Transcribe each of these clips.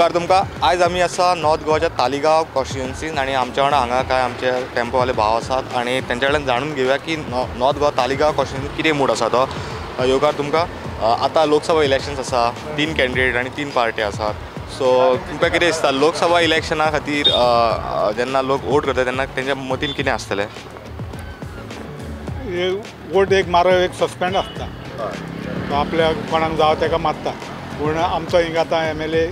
उपकार तुमकां। आयज आमी आसा नॉर्थ गोवाच्या तालिगांव कॉन्स्टिट्युएन्सीन आनी आमच्या वांगडा हांगा कांय आमचे टेम्पोवाले भाव आसात आनी तेंच्या कडल्यान जाणून घेवया की नॉर्थ गोवा तालिगांव कॉन्स्टिट्युएन्सीन कितें मूड आसा तो। योगार तुमकां आतां लोकसभा इलेक्शन्स आसा, 3 कॅन्डिडेट आनी 3 पार्टी आसात। सो तुमकां कितें दिसता लोकसभा इलेक्शना खातीर जेन्ना लोक वोट करता तेन्ना तेंच्या मतीन कितें आसतलें? वोट एक मारो एक सस्पेंड आसता, तो आपल्या कोणाक जावं ताका मारता। पूण आमचो हिंगा आतां MLA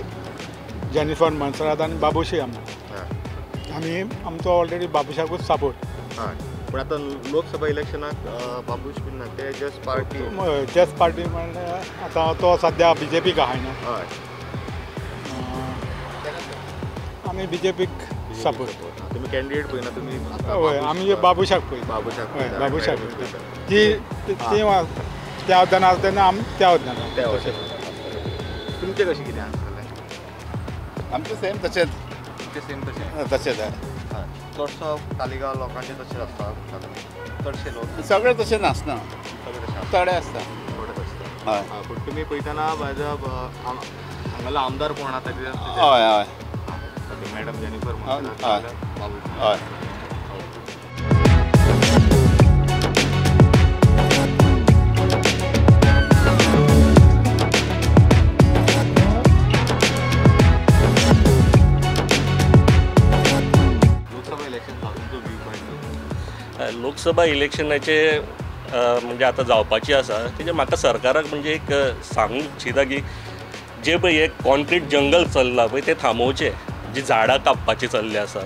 जेनिफर मनसरात आनी बाबूशी आमी आमचो ऑलरेडी बाबूशाकूच सपोर्ट। पूण आतां लोकसभा इलेक्शनाक बाबूश बीन ना, ते जस्ट पार्टी म्हणल्यार आतां तो सद्या BJPक आहाय न्हू। आमी BJPक सपोर्ट। तुमी कॅन्डिडेट पळयना तुमी? हय, आमी बाबूशाक पळय। बाबूशाक ती त्या वद्दान आसा तेन्ना आमी त्या वद्दान। तुमचें कशें कितें आसतलें? आमचें सेम तशेंच। तशेंच हय। चडसो तालिगांव लोकांचें तशेंच आसता, चडशे लोक सगळे तशें नासना, थोडे आसता। हय, पूण तुमी पळयतना हांगालो आमदार कोण आसा ताजेर? हय हय, मॅडम जेनिफर हय हय। लोकसभा इलेक्शनाचे म्हणजे आता जावपाची आसा तेजे म्हाका सरकाराक म्हणजे एक सांगूंक इच्छिता की जे पळय एक कॉन्क्रीट जंगल चल्लां पळय ते थांबोवचे, जी झाडां कापपाची चल्ले आसा,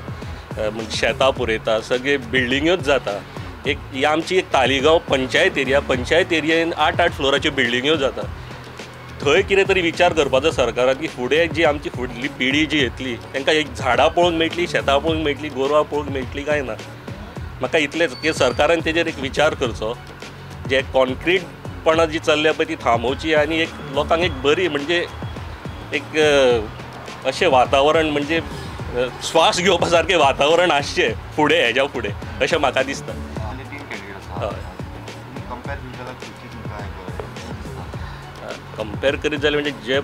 म्हणजे शेतां पुरयता, सगळे बिल्डिंग्योच जाता। एक ही आमची एक तालिगांव पंचायत एरियेन 8-8 फ्लोराच्यो बिल्डिंग्यो जाता। थंय कितें तरी विचार करपाचो सरकारान की फुडें जी आमची फुडली पिढी जी येतली तांकां एक झाडां पळोवंक मेळटली, शेतां पळोवंक मेळटली, गोरवां पळोवंक मेळटली काय ना। म्हाका इतलेंच की सरकारान तेजेर एक विचार करचो, जे कॉन्क्रीटपणां जी चल्ल्या पळय ती थांबोवची आनी एक लोकांक एक बरी म्हणजे एक अशें वातावरण म्हणजे श्वास घेवपा सारकें वातावरण आसचें फुडें हेज्या फुडें अशें म्हाका दिसता। कंपेर करीत जाल्यार म्हणजे जे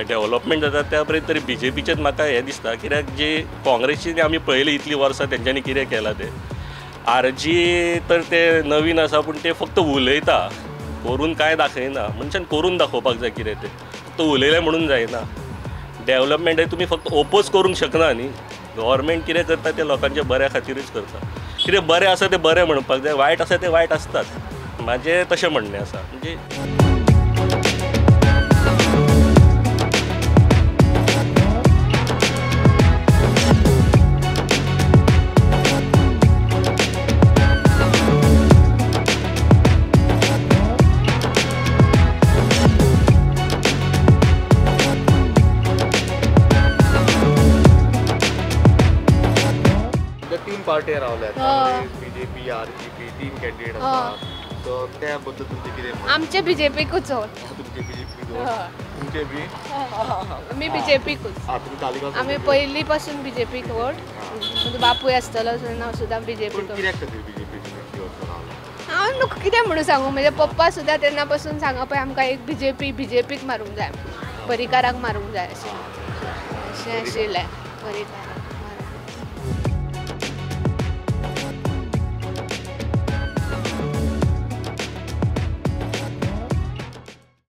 डेव्हलपमेंट जाता त्या पर्यंत तरी BJPचेच म्हाका हें दिसता, कित्याक जे काँग्रेसीन आमी पळयलें इतलीं वर्सां तेंच्यांनी कितें केलां तें। RG तर ते नवीन आसा पूण ते फक्त उलयता, करून कांय दाखयना। मनशान करून दाखोवपाक जाय कितें तें, फक्त उलयलें म्हणून जायना। डेव्हलपमेंट तुमी फक्त ओपोज करूंक शकना न्ही, गव्हर्मेंट कितें करता तें लोकांच्या बऱ्या खातीरच करता। कितें बरें आसा तें बरें म्हणपाक जाय, वायट आसा तें वायट आसताच, म्हाजें तशें म्हणणें आसा। म्हणजे पार्टी रावल्यात, काँग्रेस, BJP, RGP, 3 कॅन्डिडेट आसात। सो त्या बद्दल तुमचें कितें? आमचे BJPकूच वोट। तुमचे BJP तुमचे बी? आमी BJPकूच। तुमी तालिगांव? आमी पयलीं पासून BJPक वोट, म्हणजे बापूय आसतलो तेन्ना सुद्दां BJPक। कित्याक खातीर BJP तुमी रावला? हांव न्हू कितें म्हणून सांगू, म्हणजे पप्पा सुद्दां तेन्ना पासून सांगा पळय आमकां एक BJPक मारूंक जाय, परिकाराक मारूंक जाय अशें आशिल्लें। परिकार